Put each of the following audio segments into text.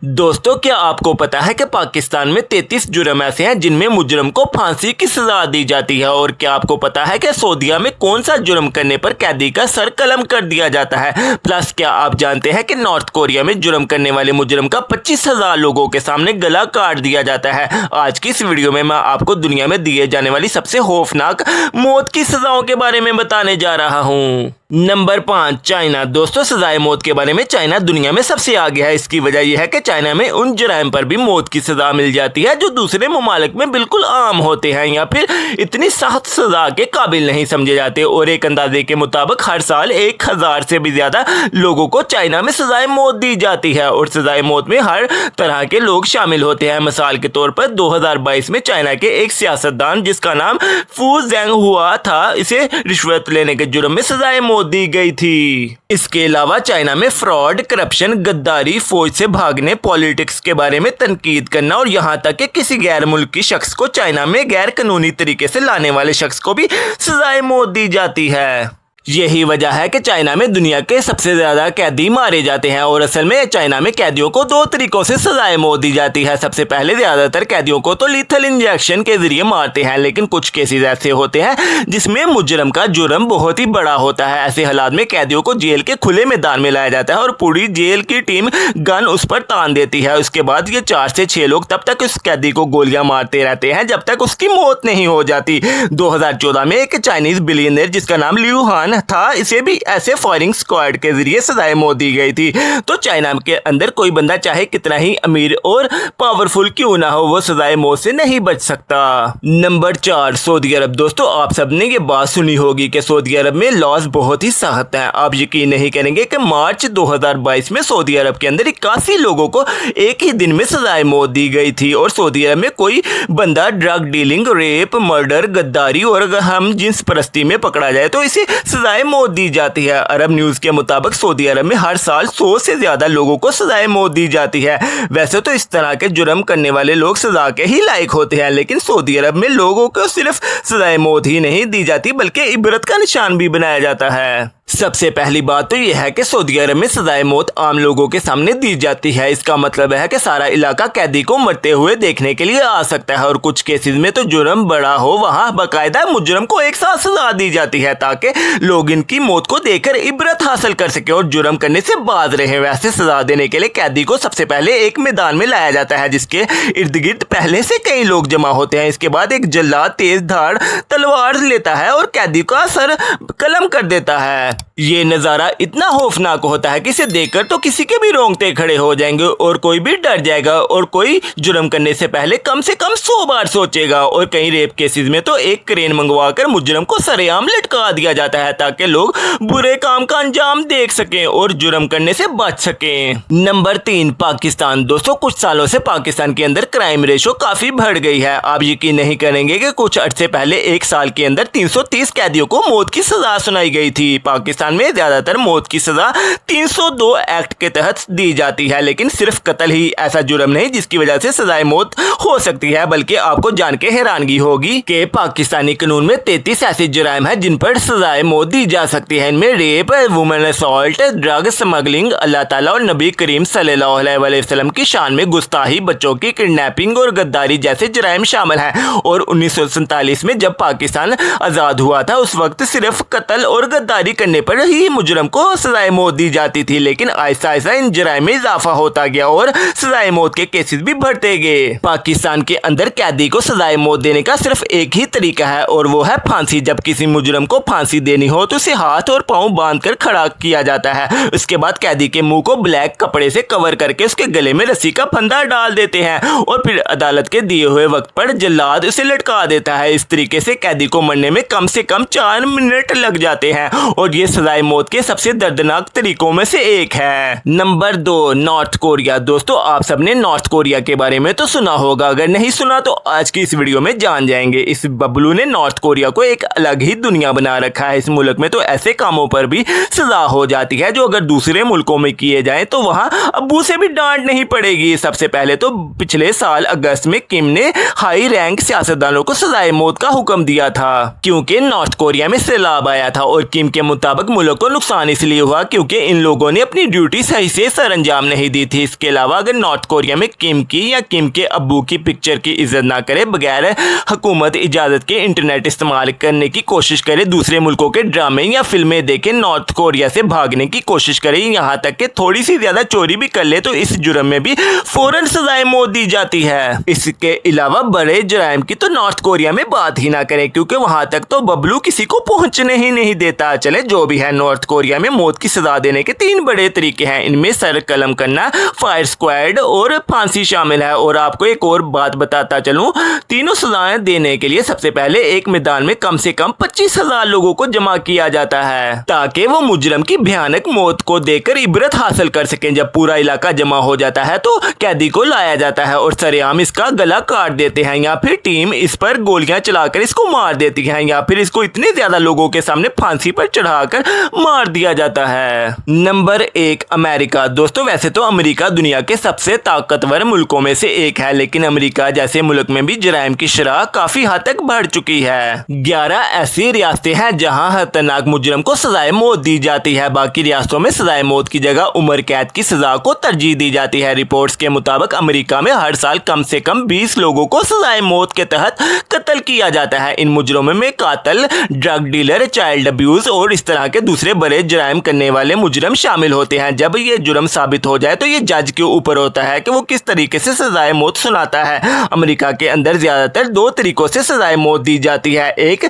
दोस्तों, क्या आपको पता है कि पाकिस्तान में 33 जुर्म ऐसे हैं जिनमें मुजरम को फांसी की सजा दी जाती है। और क्या आपको पता है कि सऊदीया में कौन सा जुर्म करने पर कैदी का सर कलम कर दिया जाता है। प्लस क्या आप जानते हैं कि नॉर्थ कोरिया में जुर्म करने वाले मुजरम का 25,000 लोगों के सामने गला काट दिया जाता है। आज की इस वीडियो में मैं आपको दुनिया में दिए जाने वाली सबसे खौफनाक मौत की सजाओं के बारे में बताने जा रहा हूँ। Number 5, China. दोस्तों, सजाए मौत के बारे में चाइना दुनिया में सबसे आगे है। इसकी वजह यह है कि चाइना में उन जुर्म पर भी मौत की सजा मिल जाती है जो दूसरे ममालिक में बिल्कुल आम होते हैं या फिर इतनी सख्त सजा के काबिल नहीं समझे जाते। और एक अंदाजे के मुताबिक हर साल 1000 से भी ज्यादा लोगों को चाइना में सजाए मौत दी जाती है। और सजाए मौत में हर तरह के लोग शामिल होते हैं। मिसाल के तौर पर 2022 में चाइना के एक सियासतदान जिसका नाम फू जेंग हुआ था, इसे रिश्वत लेने के जुर्म में सजाए मौत दी गई थी। इसके अलावा चाइना में फ्रॉड, करप्शन, गद्दारी, फौज से भागने, पॉलिटिक्स के बारे में तनकीद करना और यहाँ तक कि किसी गैर मुल्की शख्स को चाइना में गैर कानूनी तरीके से लाने वाले शख्स को भी सजाए मौत दी जाती है। यही वजह है कि चाइना में दुनिया के सबसे ज्यादा कैदी मारे जाते हैं। और असल में चाइना में कैदियों को 2 तरीकों से सजाए मौत दी जाती है। सबसे पहले ज्यादातर कैदियों को तो लीथल इंजेक्शन के जरिए मारते हैं, लेकिन कुछ केसेस ऐसे होते हैं जिसमें मुजरम का जुर्म बहुत ही बड़ा होता है। ऐसे हालात में कैदियों को जेल के खुले मैदान में लाया जाता है और पूरी जेल की टीम गन उस पर तान देती है। उसके बाद ये 4 से 6 लोग तब तक उस कैदी को गोलियां मारते रहते हैं जब तक उसकी मौत नहीं हो जाती। 2014 में एक चाइनीज बिलियनर जिसका नाम लियू हान था, इसे भी ऐसे फायरिंग स्क्वाड के जरिए सजाए मौत दी गई थी। तो चाइना के अंदर कोई बंदा चाहे कितना ही अमीर और पावरफुल क्यों ना हो, वो सजाए मौत से नहीं बच सकता। नंबर 4, सऊदी अरब। दोस्तों, आप सबने ये बात सुनी होगी कि सऊदी अरब में लॉज बहुत ही सख्त हैं। आप यकीन नहीं करेंगे कि मार्च 2022 में सऊदी अरब के अंदर 81 लोगों को एक ही दिन में सजाए मौत दी गई थी। और सऊदी अरब में कोई बंदा ड्रग डीलिंग, रेप, मर्डर, गद्दारी और अगर हम जिन्स परस्ती में पकड़ा जाए तो इसे सजाए मौत दी जाती है। अरब न्यूज के मुताबिक सऊदी अरब में हर साल 100 से ज्यादा लोगों को सजाए मौत दी जाती है। वैसे तो इस तरह के जुर्म करने वाले लोग सजा के ही लायक होते हैं, लेकिन सऊदी अरब में लोगों को सिर्फ सजाए मौत ही नहीं दी जाती बल्कि इबरत का निशान भी बनाया जाता है। सबसे पहली बात तो यह है कि सऊदी अरब में सजाए मौत आम लोगों के सामने दी जाती है। इसका मतलब है कि सारा इलाका कैदी को मरते हुए देखने के लिए आ सकता है। और कुछ केसेस में तो जुर्म बड़ा हो, वहां बाकायदा मुजरम को एक साथ सजा दी जाती है ताकि लोग इनकी मौत को देखकर इबरत हासिल कर सके और जुर्म करने से बाज रहे। वैसे सजा देने के लिए कैदी को सबसे पहले एक मैदान में लाया जाता है जिसके इर्द गिर्द पहले से कई लोग जमा होते हैं। इसके बाद एक जल्लाद तेज धार तलवार लेता है और कैदी का सर कलम कर देता है। ये नज़ारा इतना खौफनाक होता है कि इसे देखकर तो किसी के भी रोंगटे खड़े हो जाएंगे और कोई भी डर जाएगा और कोई जुर्म करने से पहले कम से कम 100 बार सोचेगा। और कई रेप केसेस में तो एक क्रेन मंगवाकर मुजरम को सरेआम लटका दिया जाता है ताकि लोग बुरे काम का अंजाम देख सकें और जुर्म करने से बच सकें। नंबर 3, पाकिस्तान। दोस्तों, कुछ सालों से पाकिस्तान के अंदर क्राइम रेशो काफी बढ़ गई है। आप यकीन नहीं करेंगे कि कुछ अर्से पहले एक साल के अंदर 330 कैदियों को मौत की सजा सुनाई गई थी। पाकिस्तान में ज्यादातर मौत की सजा 302 एक्ट के तहत दी जाती है, लेकिन सिर्फ कत्ल ही ऐसा जुर्म नहीं जिसकी वजह से सजाए मौत हो सकती है, बल्कि आपको जान के हैरानगी होगी कि पाकिस्तानी कानून में 33 ऐसे जुर्म हैं जिन पर सजाए मौत दी जा सकती है। इनमें rape, women assault, drug smuggling, Allah ताला और नबी करीम सल्लल्लाहु अलैहि वसल्लम की शान में गुस्ताखी, बच्चों की किडनैपिंग और गद्दारी जैसे जुर्म शामिल हैं। और 1947 में जब पाकिस्तान आजाद हुआ था उस वक्त सिर्फ कत्ल और गद्दारी करने पर ही मुजरम को सजाए मौत दी जाती थी, लेकिन आहिस्ता आहिस्ता इन जुर्म में इजाफा होता गया और सजाए मौत के केसेस भी बढ़ते गए। पाकिस्तान के अंदर कैदी को सजाए मौत देने का सिर्फ एक ही तरीका है और वो है फांसी। जब किसी मुजरम को फांसी देनी हो तो उसे हाथ और पांव बांधकर खड़ा किया जाता है। उसके बाद कैदी के मुंह को ब्लैक कपड़े से कवर करके उसके गले में रस्सी का फंदा डाल देते हैं और फिर अदालत के दिए हुए वक्त पर जल्लाद उसे लटका देता है। इस तरीके से कैदी को मरने में कम से कम 4 मिनट लग जाते हैं और ये सजाए मौत के सबसे दर्दनाक तरीकों में से एक है। Number 2, north Korea. दोस्तों, आप सबने नॉर्थ कोरिया के बारे में तो सुना होगा, अगर नहीं सुना तो आज की इस वीडियो में जान जाएंगे। इस बबलू ने नॉर्थ कोरिया को एक अलग ही दुनिया बना रखा है। इस मुल्क में तो ऐसे कामों पर भी सजा हो जाती है जो अगर दूसरे मुल्कों में किए जाए तो वहां अब्बू से भी डांट नहीं पड़ेगी। सबसे पहले तो पिछले साल अगस्त में किम ने हाई रैंक सियासतदानों को सजाए मौत का हुक्म दिया था क्योंकि नॉर्थ कोरिया में सैलाब आया था और किम के मुताबिक मुताबिक मुल्क को नुकसान इसलिए हुआ क्योंकि इन लोगों ने अपनी ड्यूटी सही से सरअंजाम नहीं दी थी। इसके अलावा अगर नॉर्थ कोरिया में किम की या किम के अब्बू की पिक्चर की इज्जत ना करे, बगैर हुकूमत इजाज़त के इंटरनेट इस्तेमाल करने की कोशिश करे, दूसरे मुल्कों के ड्रामे या फिल्में देखे, नॉर्थ कोरिया से भागने की कोशिश करे, यहाँ तक कि थोड़ी सी ज़्यादा चोरी भी कर ले तो इस जुर्म में भी फ़ौरन सजाए मौत दी जाती है। इसके अलावा बड़े जुराइम की तो नॉर्थ कोरिया में बात ही ना करें क्योंकि वहाँ तक तो बबलू किसी को पहुँचने ही नहीं देता। चले जो भी है, नॉर्थ कोरिया में मौत की सजा देने के 3 बड़े तरीके हैं। इनमें सर कलम करना, फायर स्क्वाड और फांसी शामिल है। और आपको एक और बात बताता चलूं, तीनों सजाएं देने के लिए सबसे पहले एक मैदान में कम से कम 25,000 लोगों को जमा किया जाता है ताकि वो मुजरम की भयानक मौत को देखकर इबरत हासिल कर सकें। जब पूरा इलाका जमा हो जाता है तो कैदी को लाया जाता है और सरेआम इसका गला काट देते हैं या फिर टीम इस पर गोलियां चलाकर इसको मार देती है या फिर इसको इतने ज्यादा लोगों के सामने फांसी पर चढ़ाकर मार दिया जाता है। Number 1, America. दोस्तों, वैसे तो अमेरिका दुनिया के सबसे ताकतवर मुल्कों में से एक है, लेकिन अमेरिका जैसे मुल्क में भी जराइम की शरह काफी हद तक बढ़ चुकी है। 11 ऐसी रियासतें हैं जहां खतरनाक मुजरम को सजाए मौत दी जाती है। बाकी रियासतों में सजाए मौत की जगह उम्र कैद की सजा को तरजीह दी जाती है। रिपोर्ट्स के मुताबिक अमेरिका में हर साल कम से कम 20 लोगों को सजाए मौत के तहत कत्ल किया जाता है। इन मुजरमों में कातिल, ड्रग डीलर, चाइल्ड अब्यूज और इस तरह के दूसरे बड़े जराइम करने वाले मुजरम शामिल होते हैं। जब ये जुर्म साबित हो जाए तो ये जज के ऊपर होता है कि वो किस तरीके से सजाए मौत सुनाता है। अमेरिका के अंदर ज्यादातर 2 तरीकों से सजाए मौत दी जाती है, एक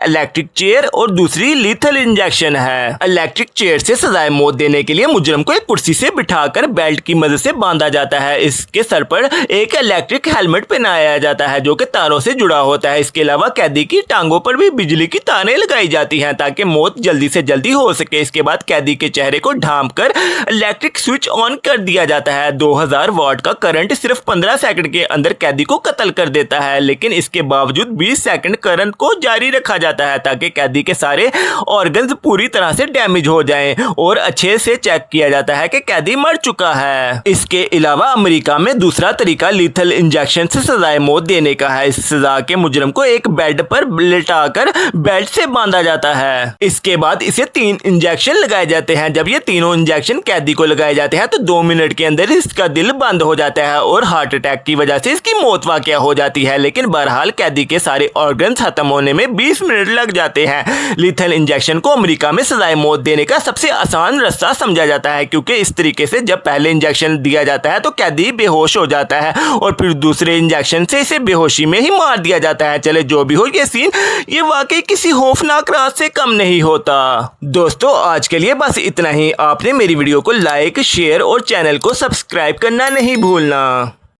इलेक्ट्रिक चेयर और दूसरी लीथल इंजेक्शन है। इलेक्ट्रिक चेयर से सजाए मौत देने के लिए मुजरम को एक कुर्सी से बिठाकर बेल्ट की मदद से बांधा जाता है। इसके सर पर एक इलेक्ट्रिक हेलमेट पहनाया जाता है जो कि तारों से जुड़ा होता है। इसके अलावा कैदी की टांगों पर भी बिजली की तारें लगाई जाती हैं ताकि मौत जल्दी से जल्दी हो सके। इसके बाद कैदी के चेहरे को ढांप कर इलेक्ट्रिक स्विच ऑन कर दिया जाता है। 2000 वाट का करंट सिर्फ 15 सेकंड के अंदर कैदी को कत्ल कर देता है, लेकिन इसके बावजूद 20 सेकंड करंट को जारी रखा जाता है ताकि कैदी के सारे ऑर्गन्स पूरी तरह से डैमेज हो जाएं और अच्छे से चेक किया जाता है कि कैदी मर चुका है। इसके अलावा अमेरिका में दूसरा तरीका लीथल इंजेक्शन से सजाए मौत देने का है। इस सजा के मुजरम को एक बेड पर लिटाकर बेल्ट से बांधा जाता है। इसके बाद इसे 3 इंजेक्शन लगाए जाते हैं। जब ये तीनों इंजेक्शन कैदी को लगाए जाते हैं तो 2 मिनट के अंदर इसका दिल बंद हो जाता है और हार्ट अटैक की वजह से इसकी मौत वाकया हो जाती है। लेकिन बहरहाल कैदी के सारे ऑर्गन्स खत्म होने में 20 मिनट लग जाते हैं। लीथल इंजेक्शन को अमेरिका में सजाए मौत देने का सबसे आसान रास्ता समझा जाता है क्योंकि इस तरीके से जब पहले इंजेक्शन दिया जाता है तो कैदी बेहोश हो जाता है और फिर दूसरे इंजेक्शन से इसे बेहोशी में ही मार दिया जाता है। चले जो भी हो, ये सीन ये वाकई किसी खौफनाक रात से कम नहीं होता। दोस्तों, आज के लिए बस इतना ही। आपने मेरी वीडियो को लाइक, शेयर और चैनल को सब्सक्राइब करना नहीं भूलना।